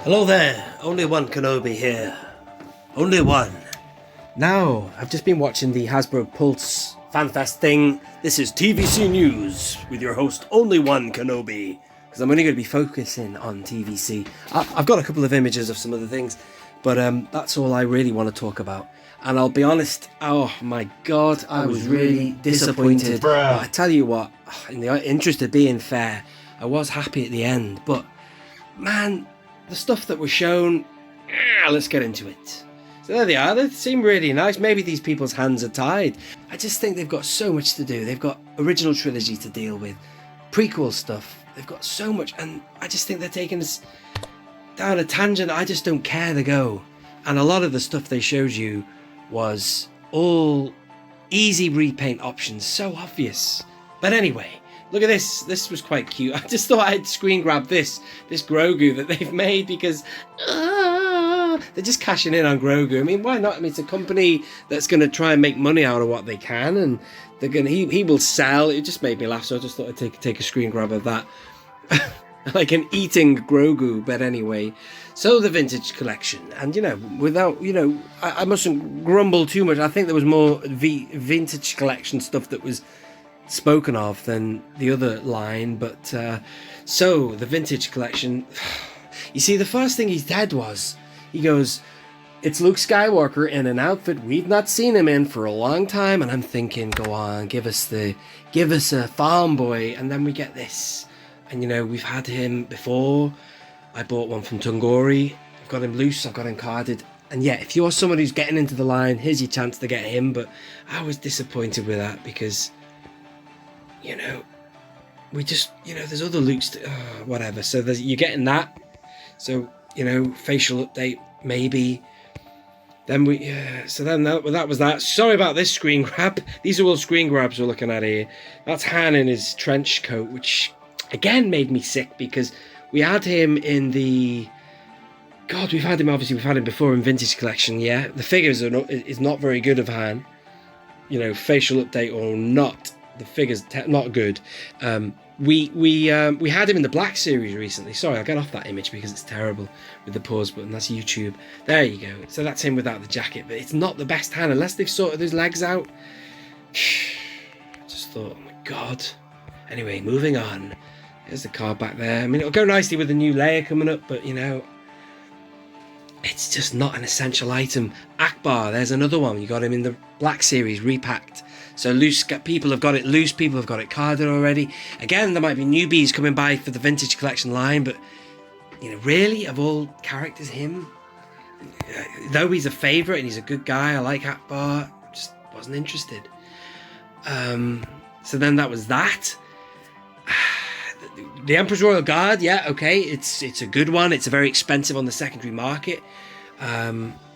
Hello there, only one Kenobi here. Only one. Now, I've just been watching the Hasbro Pulse FanFest thing. This is TVC News with your host, Only One Kenobi. Because I'm only going to be focusing on TVC. I've got a couple of images of some other things, but that's all I really want to talk about. And I'll be honest, oh my god, I was really disappointed. But I tell you what, in the interest of being fair, I was happy at the end, but man, the stuff that was shown, let's get into it. So there they are, they seem really nice. Maybe these people's hands are tied. I just think they've got so much to do. They've got original trilogy to deal with, prequel stuff. They've got so much, and I just think they're taking us down a tangent I just don't care to go. And a lot of the stuff they showed you was all easy repaint options, so obvious. But anyway, look at this. This was quite cute. I just thought I'd screen grab this Grogu that they've made because they're just cashing in on Grogu. I mean, why not? I mean, it's a company that's going to try and make money out of what they can, and they're going to. He will sell. It just made me laugh, so I just thought I'd take a screen grab of that. Like an eating Grogu, but anyway. So the vintage collection, and without I mustn't grumble too much. I think there was more vintage collection stuff that was spoken of than the other line, but so the vintage collection. You see, the first thing he said was, he goes, "It's Luke Skywalker in an outfit we've not seen him in for a long time," and I'm thinking, go on, give us a farm boy, and then we get this. And we've had him before. I bought one from Tungori. I've got him loose, I've got him carded. And yeah, if you're someone who's getting into the line, here's your chance to get him. But I was disappointed with that because, we just, there's other Lukes, whatever. So you're getting that. So, facial update, maybe. Then that was that. Sorry about this screen grab. These are all screen grabs we're looking at here. That's Han in his trench coat, which again made me sick because we had him in the... God, we've had him before in Vintage Collection, yeah. The figures is not very good of Han. Facial update or not, the figures not good. We had him in the Black Series recently. Sorry, I'll get off that image because it's terrible with the pause button. That's YouTube. There you go. So that's him without the jacket, but it's not the best Han unless they've sorted his legs out. I just thought, oh my God. Anyway, moving on. There's the card back there. I mean, it'll go nicely with the new layer coming up, but it's just not an essential item. Akbar, there's another one. You got him in the Black Series, repacked. So loose, people have got it loose, people have got it carded already. Again, there might be newbies coming by for the Vintage Collection line, but, really, of all characters, him? Though he's a favourite and he's a good guy, I like Akbar, just wasn't interested. So then that was that. The Emperor's Royal Guard, yeah, okay, it's a good one. It's a very expensive on the secondary market.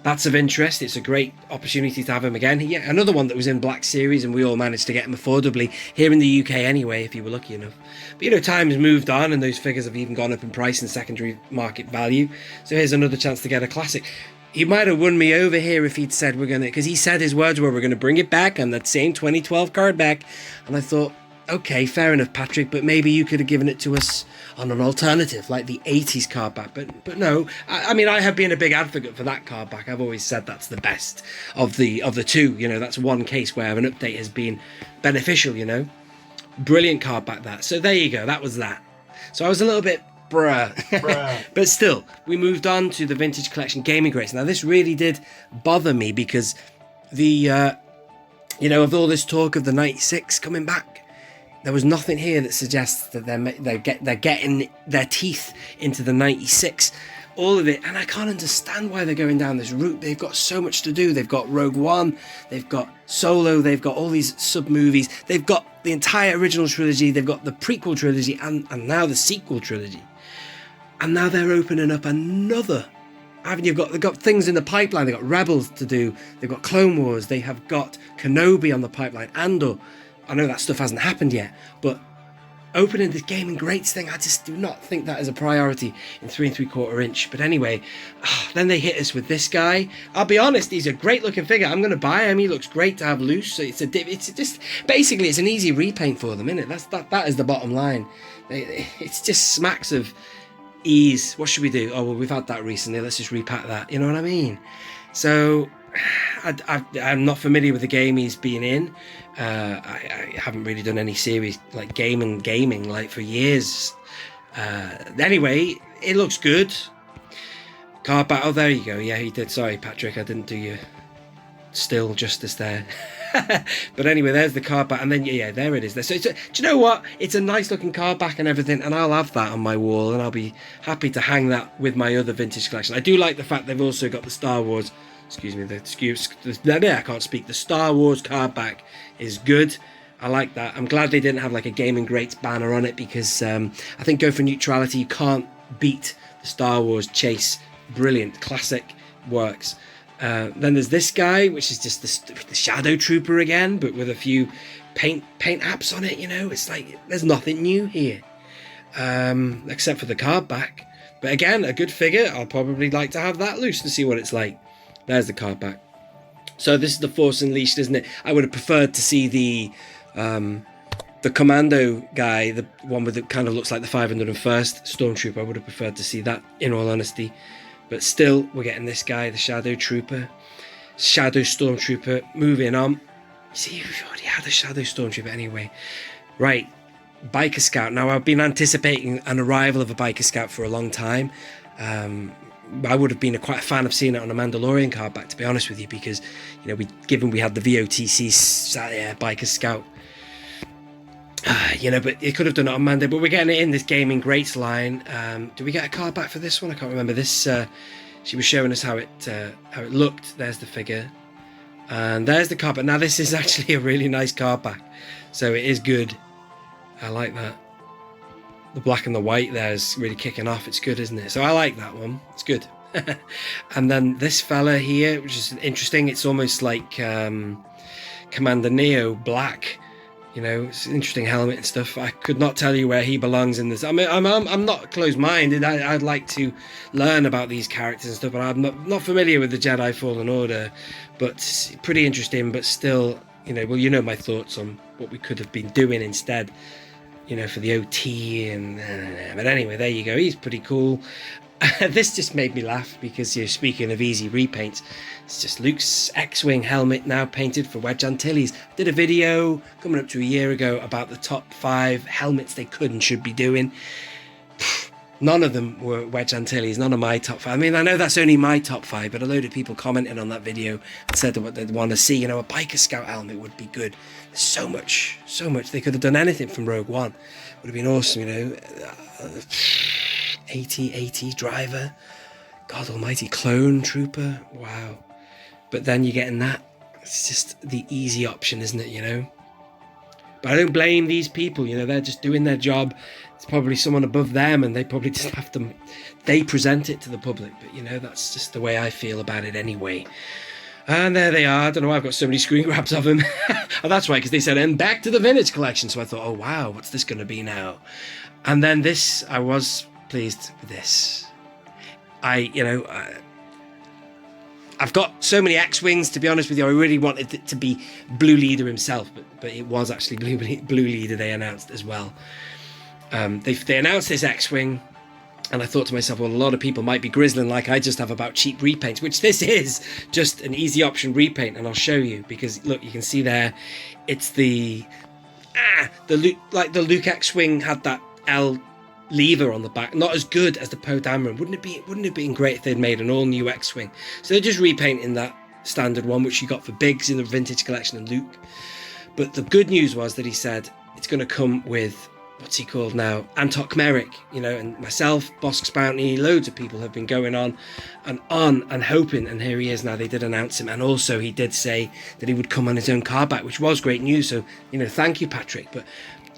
That's of interest. It's a great opportunity to have him again. Yeah, another one that was in Black Series, and we all managed to get him affordably here in the UK anyway, if you were lucky enough. But time has moved on, and those figures have even gone up in price and secondary market value. So here's another chance to get a classic. He might have won me over here if he'd said because he said his words were, we're going to bring it back and that same 2012 card back. And I thought, okay, fair enough, Patrick, but maybe you could have given it to us on an alternative, like the 80s card back. But no, I mean, I have been a big advocate for that card back. I've always said that's the best of the two. That's one case where an update has been beneficial. Brilliant card back that. So there you go. That was that. So I was a little bit bruh. But still, we moved on to the Vintage Collection Gaming Crates. Now this really did bother me because the of all this talk of the 96 coming back, there was nothing here that suggests that they're getting their teeth into the 96, all of it. And I can't understand why they're going down this route. They've got so much to do. They've got Rogue One, they've got Solo, they've got all these sub-movies, they've got the entire original trilogy, they've got the prequel trilogy, and now the sequel trilogy. And now they're opening up another avenue. They've got things in the pipeline. They've got Rebels to do, they've got Clone Wars, they have got Kenobi on the pipeline, Andor. I know that stuff hasn't happened yet, but opening this Gaming Greats thing, I just do not think that is a priority in 3 3/4 inch. But anyway, then they hit us with this guy. I'll be honest, he's a great looking figure. I'm going to buy him. He looks great to have loose. So it's just basically it's an easy repaint for them, isn't it? That is the bottom line. It's just smacks of ease. What should we do? Oh, well, we've had that recently. Let's just repack that. You know what I mean? So I'm not familiar with the game he's been in. I haven't really done any series like gaming like for years. Anyway, it looks good. Card battle. There you go. Yeah, he did. Sorry, Patrick, I didn't do you still justice there. But anyway, there's the card back, and then yeah, there it is. So do you know what? It's a nice looking card back and everything, and I'll have that on my wall, and I'll be happy to hang that with my other vintage collection. I do like the fact they've also got the Star Wars. Excuse me, I can't speak. The Star Wars card back is good. I like that. I'm glad they didn't have like a Gaming Greats banner on it, because I think go for neutrality. You can't beat the Star Wars chase. Brilliant, classic, works. Then there's this guy, which is just the Shadow Trooper again, but with a few paint apps on it. You know, it's like there's nothing new here, except for the card back. But again, a good figure. I'll probably like to have that loose and see what it's like. There's the card back. So this is the Force Unleashed, isn't it? I would have preferred to see the Commando guy, the one with it kind of looks like the 501st Stormtrooper. I would have preferred to see that, in all honesty. But still, we're getting this guy, the Shadow Trooper. Shadow Stormtrooper. Moving on. See, we've already had a Shadow Stormtrooper anyway. Right. Biker Scout. Now, I've been anticipating an arrival of a Biker Scout for a long time. I would have been quite a fan of seeing it on a Mandalorian card back, to be honest with you, because, you know, given we had the VOTC Biker Scout, you know, but it could have done it on Mando, but we're getting it in this Gaming Greats line. Do we get a card back for this one? I can't remember. This she was showing us how it looked. There's the figure, and there's the card back. Now this is actually a really nice card back, so it is good. I like that. The black and the white there is really kicking off. It's good, isn't it? So I like that one. It's good. And then this fella here, which is interesting. It's almost like Commander Neo black. You know, it's an interesting helmet and stuff. I could not tell you where he belongs in this. I mean, I'm not closed-minded. I'd like to learn about these characters and stuff, but I'm not familiar with the Jedi Fallen Order. But pretty interesting. But still, you know, well, you know my thoughts on what we could have been doing instead. You know, for the OT and but anyway, there you go. He's pretty cool. This just made me laugh because, you know, speaking of easy repaints, it's just Luke's X-Wing helmet now painted for Wedge Antilles. I did a video coming up to a year ago about the top 5 helmets they could and should be doing. None of them were Wedge Antilles, none of my top 5. I mean, I know that's only my top 5, but a load of people commented on that video and said what they'd want to see. You know, a Biker Scout helmet would be good. There's so much. They could have done anything from Rogue One. Would have been awesome, you know. AT driver, God almighty, clone trooper, wow. But then you're getting that. It's just the easy option, isn't it, you know? But I don't blame these people, you know, they're just doing their job. It's probably someone above them, and they probably just have to, they present it to the public. But, you know, that's just the way I feel about it anyway. And there they are. I don't know why I've got so many screen grabs of them. Oh, that's right, because they said, and back to the vintage collection. So I thought, oh, wow, what's this going to be now? And then this, I was pleased with this. I've got so many X-Wings, to be honest with you. I really wanted it to be Blue Leader himself, but it was actually Blue Leader they announced as well. They announced this X-Wing, and I thought to myself, well, a lot of people might be grizzling like I just have about cheap repaints, which this is just an easy option repaint, and I'll show you, because look, you can see there, it's the Luke X-Wing had that L lever on the back, not as good as the Poe Dameron. Wouldn't it have been great if they'd made an all-new X-Wing? So they're just repainting that standard one, which you got for Biggs in the vintage collection and Luke. But the good news was that he said it's going to come with, what's he called now? Antoc Merrick, you know, and myself, Bosk's Bounty, loads of people have been going on and hoping, and here he is now. They did announce him, and also he did say that he would come on his own car back, which was great news. So, you know, thank you, Patrick. But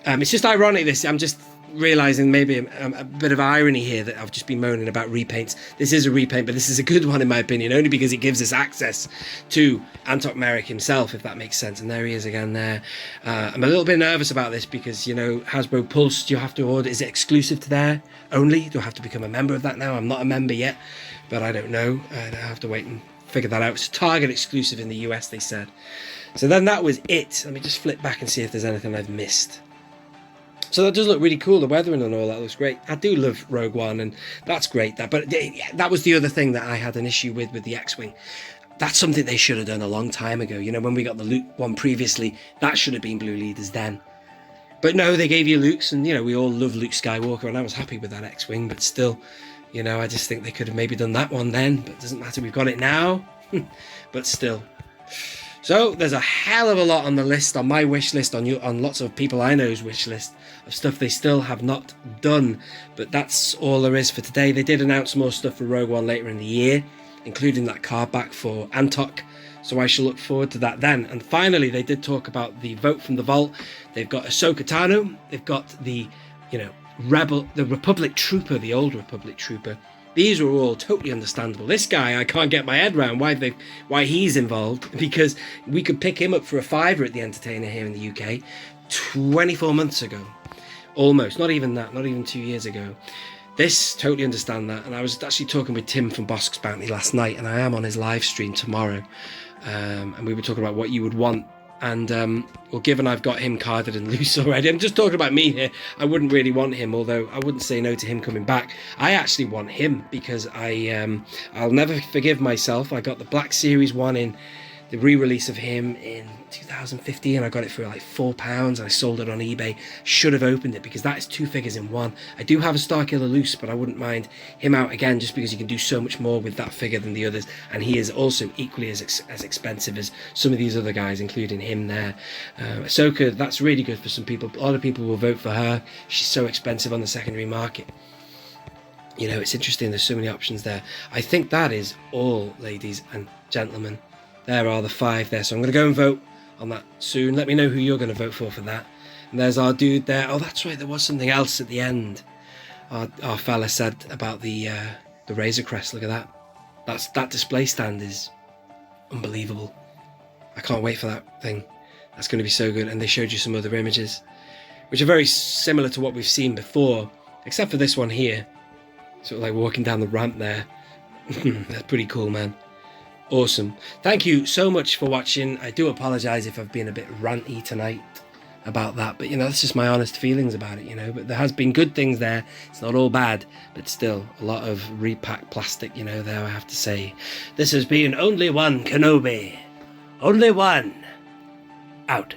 it's just ironic, this. I'm just realizing maybe a bit of irony here that I've just been moaning about repaints. This is a repaint, but this is a good one in my opinion, only because it gives us access to Antoc Merrick himself, if that makes sense. And there he is again there. I'm a little bit nervous about this because, you know, Hasbro Pulse, do you have to order? Is it exclusive to there only? Do I have to become a member of that now? I'm not a member yet, but I don't know. I have to wait and figure that out. It's Target exclusive in the US, they said. So then that was it. Let me just flip back and see if there's anything I've missed. So that does look really cool. The weathering and all that looks great. I do love Rogue One, and that's great. But that was the other thing that I had an issue with the X-Wing. That's something they should have done a long time ago. You know, when we got the Luke one previously, that should have been Blue Leaders then. But no, they gave you Luke's, and, you know, we all love Luke Skywalker, and I was happy with that X-Wing, but still, you know, I just think they could have maybe done that one then, but it doesn't matter, we've got it now. But still. So, there's a hell of a lot on the list, on my wish list, on lots of people I know's wish list, of stuff they still have not done. But that's all there is for today. They did announce more stuff for Rogue One later in the year, including that card back for Antoc. So I shall look forward to that then. And finally, they did talk about the vote from the vault. They've got Ahsoka Tano. They've got the, you know, the Republic Trooper, the old Republic Trooper. These were all totally understandable. This guy, I can't get my head around why he's involved, because we could pick him up for a $5 at the Entertainer here in the UK 24 months ago. Almost. Not even that. Not even 2 years ago. This, totally understand that. And I was actually talking with Tim from Bosk's Bounty last night, and I am on his live stream tomorrow. And we were talking about what you would want. And, well, given I've got him carded and loose already, I'm just talking about me here. I wouldn't really want him, although I wouldn't say no to him coming back. I actually want him because I'll never forgive myself. I got the Black Series 1 in the re-release of him in 2015. I got it for like £4 and I sold it on eBay. Should have opened it because that is 2 figures in one. I do have a Starkiller loose, but I wouldn't mind him out again just because you can do so much more with that figure than the others, and he is also equally as expensive as some of these other guys, including him there. Ahsoka, that's really good for some people. A lot of people will vote for her. She's so expensive on the secondary market. You know, it's interesting, there's so many options there. I think that is all, ladies and gentlemen. There are the 5 there, so I'm going to go and vote on that soon. Let me know who you're going to vote for that. And there's our dude there. Oh, that's right, there was something else at the end. Our fella said about the Razor Crest. Look at that. That display stand is unbelievable. I can't wait for that thing. That's going to be so good. And they showed you some other images, which are very similar to what we've seen before, except for this one here. Sort of like walking down the ramp there. That's pretty cool, man. Awesome. Thank you so much for watching. I do apologise if I've been a bit ranty tonight about that, but you know, that's just my honest feelings about it, you know. But there has been good things there. It's not all bad, but still a lot of repacked plastic, you know, there, I have to say. This has been Only One Kenobi. Only One. Out.